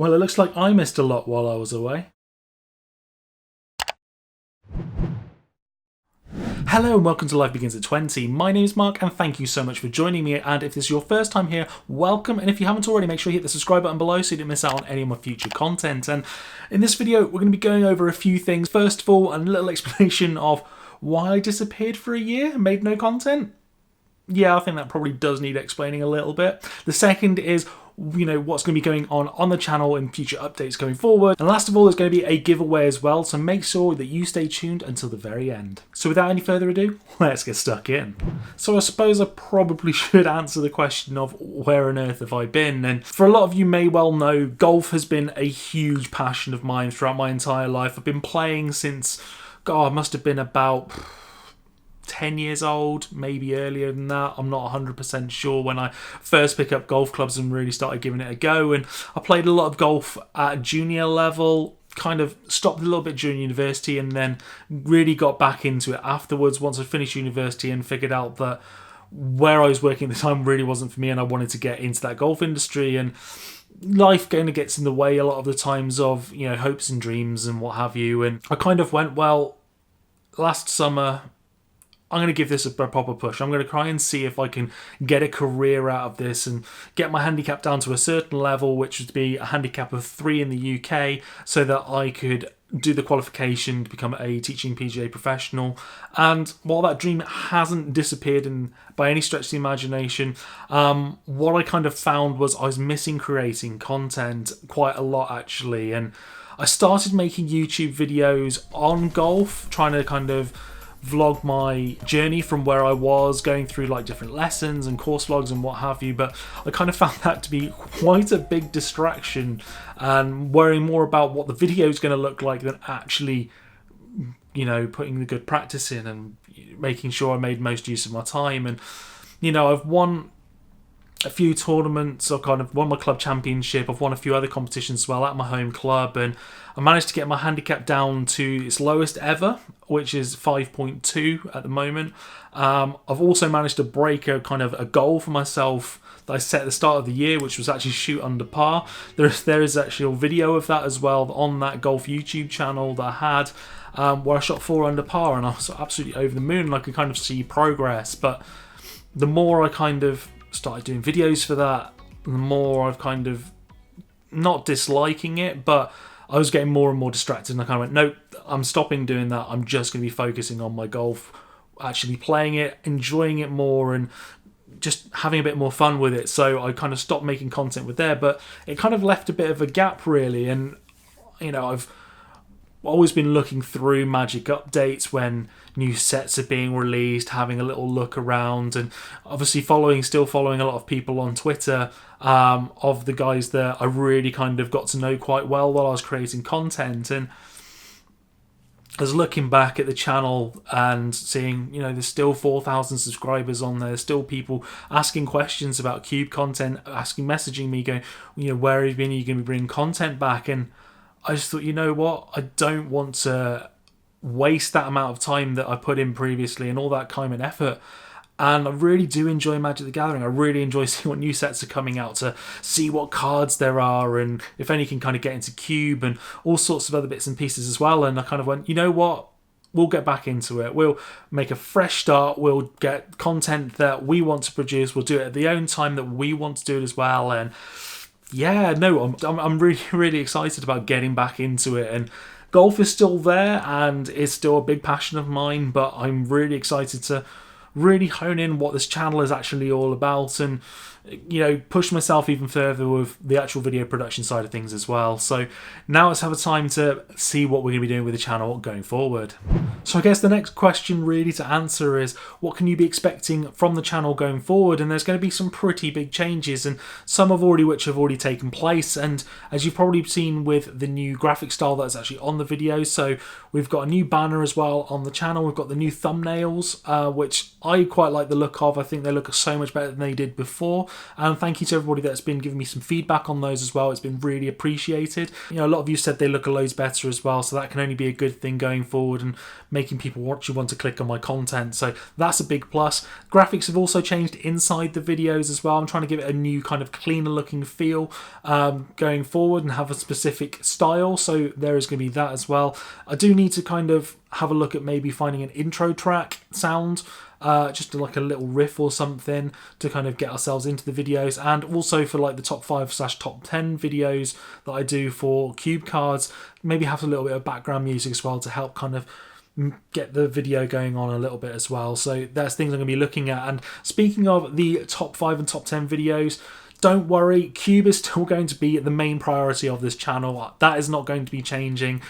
Well, it looks like I missed a lot while I was away. Hello and welcome to Life Begins at 20. My name is Mark and thank you so much for joining me, and if this is your first time here, welcome, and if you haven't already, make sure you hit the subscribe button below so you don't miss out on any of my future content. And in this video we're going to be going over a few things. First of all, a little explanation of why I disappeared for a year and made no content. Yeah, I think that probably does need explaining a little bit. The second is, what's going to be going on the channel in future updates going forward. And last of all, there's going to be a giveaway as well, so make sure that you stay tuned until the very end. So without any further ado, let's get stuck in. So I suppose I probably should answer the question of where on earth have I been? And for a lot of you may well know, golf has been a huge passion of mine throughout my entire life. I've been playing since, I must have been about 10 years old, maybe earlier than that. I'm not 100% sure when I first picked up golf clubs and really started giving it a go. And I played a lot of golf at junior level, kind of stopped a little bit during university, and then really got back into it afterwards once I finished university and figured out that where I was working at the time really wasn't for me, and I wanted to get into that golf industry. And life kind of gets in the way a lot of the times of, hopes and dreams and what have you. And I kind of went, well, last summer I'm going to give this a proper push. I'm going to try and see if I can get a career out of this and get my handicap down to a certain level, which would be a handicap of 3 in the UK, so that I could do the qualification to become a teaching PGA professional. And while that dream hasn't disappeared by any stretch of the imagination, what I kind of found was I was missing creating content quite a lot, actually. And I started making YouTube videos on golf, trying to kind of vlog my journey from where I was, going through like different lessons and course vlogs and what have you, but I kind of found that to be quite a big distraction and worrying more about what the video is going to look like than actually, putting the good practice in and making sure I made most use of my time. And, I've won a few tournaments. I've kind of won my club championship. I've won a few other competitions as well at my home club, and I managed to get my handicap down to its lowest ever, which is 5.2 at the moment. I've also managed to break a goal for myself that I set at the start of the year, which was actually shoot under par. There is actually a video of that as well on that golf YouTube channel that I had, where I shot 4 under par, and I was absolutely over the moon, and I could kind of see progress. But the more I kind of started doing videos for that, the more I've kind of, not disliking it, but I was getting more and more distracted, and I kind of went, nope, I'm stopping doing that. I'm just going to be focusing on my golf, actually playing it, enjoying it more, and just having a bit more fun with it. So I kind of stopped making content with there, but it kind of left a bit of a gap, really. And I've always been looking through Magic updates when new sets are being released, having a little look around, and obviously still following a lot of people on Twitter, of the guys that I really kind of got to know quite well while I was creating content. And I was looking back at the channel and seeing, there's still 4,000 subscribers on there. There's still people asking questions about Cube content, messaging me, going, where have you been? Are you going to be bringing content back? And I just thought, what? I don't want to waste that amount of time that I put in previously and all that time and effort. And I really do enjoy Magic the Gathering. I really enjoy seeing what new sets are coming out, to see what cards there are, and if any can kind of get into Cube and all sorts of other bits and pieces as well. And I kind of went, what? We'll get back into it. We'll make a fresh start. We'll get content that we want to produce. We'll do it at the own time that we want to do it as well. And yeah, no, I'm really, really excited about getting back into it. And golf is still there and it's still a big passion of mine, but I'm really excited to really hone in what this channel is actually all about, and push myself even further with the actual video production side of things as well. So now let's have a time to see what we're going to be doing with the channel going forward. So I guess the next question really to answer is, what can you be expecting from the channel going forward? And there's going to be some pretty big changes, and some which have already taken place. And as you've probably seen with the new graphic style that's actually on the video, so we've got a new banner as well on the channel. We've got the new thumbnails, which I quite like the look of. I think they look so much better than they did before. And thank you to everybody that's been giving me some feedback on those as well. It's been really appreciated. You know, a lot of you said they look a loads better as well, so that can only be a good thing going forward and making people actually want to click on my content. So that's a big plus. Graphics have also changed inside the videos as well. I'm trying to give it a new kind of cleaner looking feel going forward and have a specific style. So there is going to be that as well. I do need to kind of have a look at maybe finding an intro track sound, just like a little riff or something to kind of get ourselves into the videos, and also for like the top 5/top 10 videos that I do for cube cards, maybe have a little bit of background music as well to help kind of get the video going on a little bit as well. So that's things I'm going to be looking at. And speaking of the top 5 and top 10 videos, don't worry, cube is still going to be the main priority of this channel. That is not going to be changing.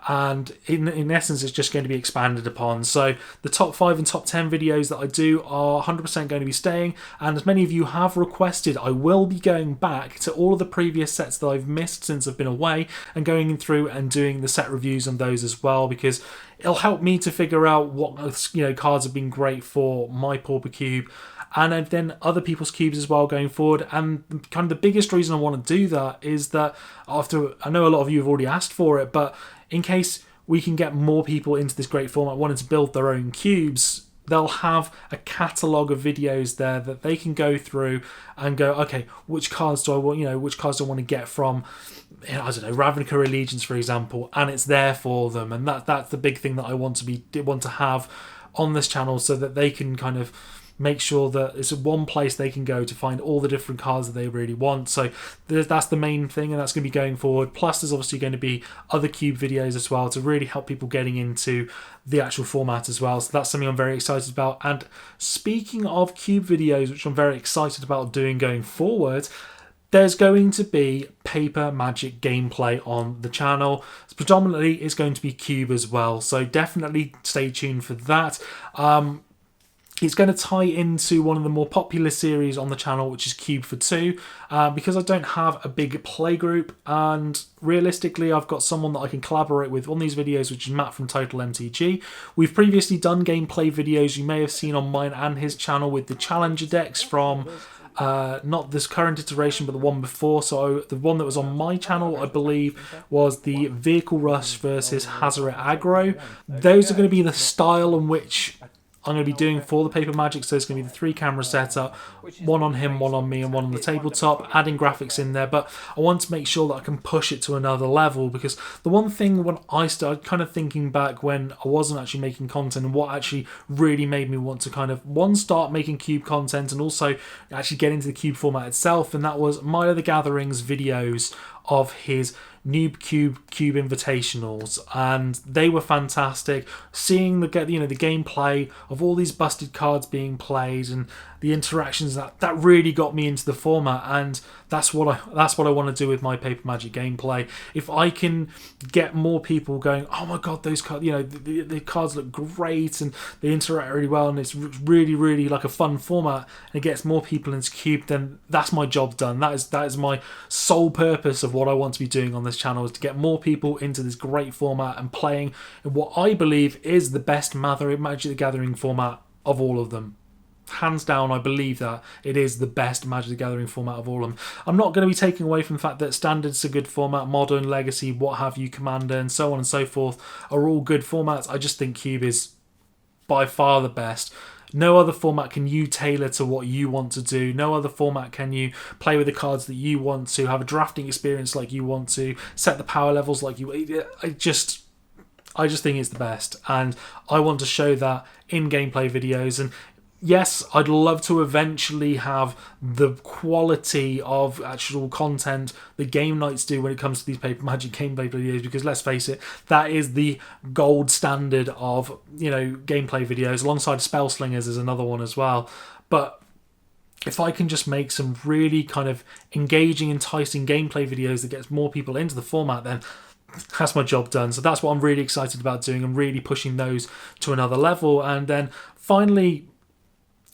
And in essence, it's just going to be expanded upon. So the top 5 and top 10 videos that I do are 100% going to be staying. And as many of you have requested, I will be going back to all of the previous sets that I've missed since I've been away and going through and doing the set reviews on those as well, because it'll help me to figure out what cards have been great for my Pauper Cube, and then other people's cubes as well going forward. And kind of the biggest reason I want to do that is that I know a lot of you have already asked for it, but in case we can get more people into this great format wanting to build their own cubes, they'll have a catalogue of videos there that they can go through and go, okay, which cards do I want, which cards do I want to get from, I don't know, Ravnica Allegiance, for example, and it's there for them. And that's the big thing that I want to have on this channel, so that they can kind of make sure that it's one place they can go to find all the different cards that they really want. So that's the main thing, and that's going to be going forward. Plus there's obviously going to be other cube videos as well to really help people getting into the actual format as well. So that's something I'm very excited about. And speaking of cube videos, which I'm very excited about doing going forward, there's going to be paper Magic gameplay on the channel. Predominantly it's going to be cube as well, so definitely stay tuned for that. It's going to tie into one of the more popular series on the channel, which is Cube for Two, because I don't have a big play group, and realistically I've got someone that I can collaborate with on these videos, which is Matt from Total MTG. We've previously done gameplay videos you may have seen on mine and his channel with the Challenger decks from not this current iteration but the one before. So the one that was on my channel, I believe, was the Vehicle Rush versus Hazoret Aggro. Those are going to be the style in which I'm going to be doing for the paper Magic. So it's going to be the 3-camera setup, one on him, one on me, and one on the tabletop, adding graphics in there. But I want to make sure that I can push it to another level, because the one thing when I started kind of thinking back when I wasn't actually making content, and what actually really made me want to kind of start making cube content and also actually get into the cube format itself, and that was Milo the Gathering's videos of his Noob Cube Invitationals, and they were fantastic. Seeing the gameplay of all these busted cards being played and the interactions, that really got me into the format, and that's what I want to do with my paper Magic gameplay. If I can get more people going, oh my god, those cards, the cards look great and they interact really well, and it's really like a fun format, and it gets more people into cube, then that's my job done. That is my sole purpose of what I want to be doing on this channel, is to get more people into this great format and playing in what I believe is the best Magic the Gathering format of all of them. Hands down, I believe that it is the best Magic the Gathering format of all of them. I'm not going to be taking away from the fact that Standard's a good format, Modern, Legacy, what have you, Commander, and so on and so forth are all good formats. I just think Cube is by far the best. No other format can you tailor to what you want to do. No other format can you play with the cards that you want to, have a drafting experience like you want to, set the power levels like you... I just think it's the best, and I want to show that in gameplay videos. And yes, I'd love to eventually have the quality of actual content that game nights do when it comes to these paper Magic gameplay videos, because let's face it, that is the gold standard of gameplay videos, alongside Spell Slingers is another one as well. But if I can just make some really kind of engaging, enticing gameplay videos that gets more people into the format, then that's my job done. So that's what I'm really excited about doing, and really pushing those to another level. And then finally,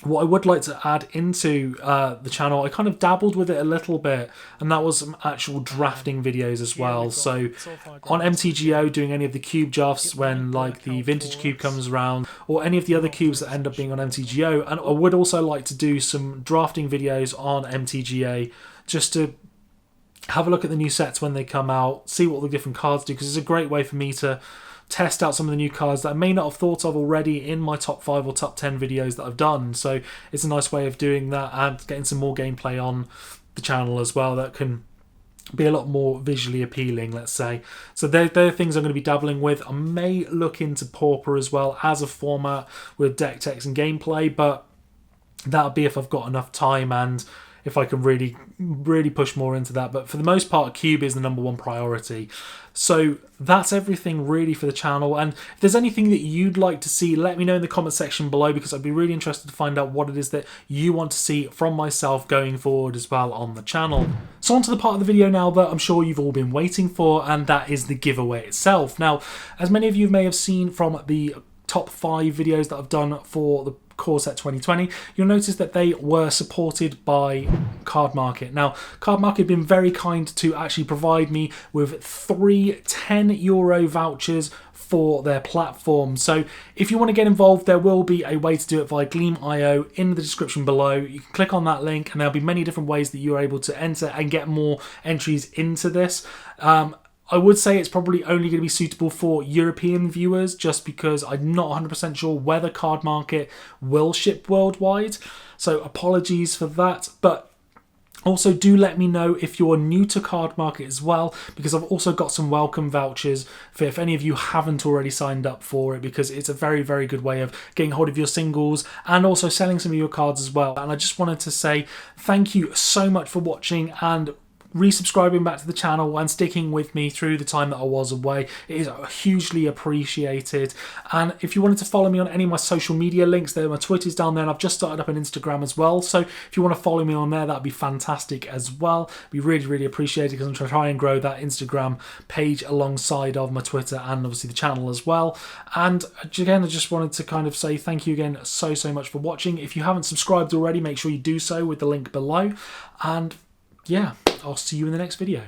what I would like to add into the channel, I kind of dabbled with it a little bit, and that was some actual drafting videos as well. So on MTGO, doing any of the cube drafts when like the vintage cube comes around, or any of the other cubes that end up being on MTGO. And I would also like to do some drafting videos on MTGA, just to have a look at the new sets when they come out, see what the different cards do, because it's a great way for me to test out some of the new cards that I may not have thought of already in my top 5 or top 10 videos that I've done. So it's a nice way of doing that and getting some more gameplay on the channel as well that can be a lot more visually appealing, let's say. So they're things I'm going to be dabbling with. I may look into Pauper as well as a format with deck text and gameplay, but that'll be if I've got enough time and if I can really push more into that. But for the most part, Cube is the #1 priority. So that's everything really for the channel. And if there's anything that you'd like to see, let me know in the comment section below, because I'd be really interested to find out what it is that you want to see from myself going forward as well on the channel. So on to the part of the video now that I'm sure you've all been waiting for, and that is the giveaway itself. Now, as many of you may have seen from the top 5 videos that I've done for the Core Set 2020, you'll notice that they were supported by Cardmarket. Now, Cardmarket have been very kind to actually provide me with 3 €10 vouchers for their platform. So if you want to get involved, there will be a way to do it via Gleam.io in the description below. You can click on that link and there'll be many different ways that you're able to enter and get more entries into this. I would say it's probably only going to be suitable for European viewers, just because I'm not 100% sure whether Cardmarket will ship worldwide. So apologies for that. But also do let me know if you're new to Cardmarket as well, because I've also got some welcome vouchers for if any of you haven't already signed up for it, because it's a very, very good way of getting hold of your singles and also selling some of your cards as well. And I just wanted to say thank you so much for watching and resubscribing back to the channel and sticking with me through the time that I was away. It is hugely appreciated. And if you wanted to follow me on any of my social media links, my Twitter's down there, and I've just started up an Instagram as well. So if you want to follow me on there, that'd be fantastic as well. Be really, really appreciated, because I'm trying to try and grow that Instagram page alongside of my Twitter and obviously the channel as well. And again, I just wanted to kind of say thank you again so much for watching. If you haven't subscribed already, make sure you do so with the link below. And yeah, I'll see you in the next video.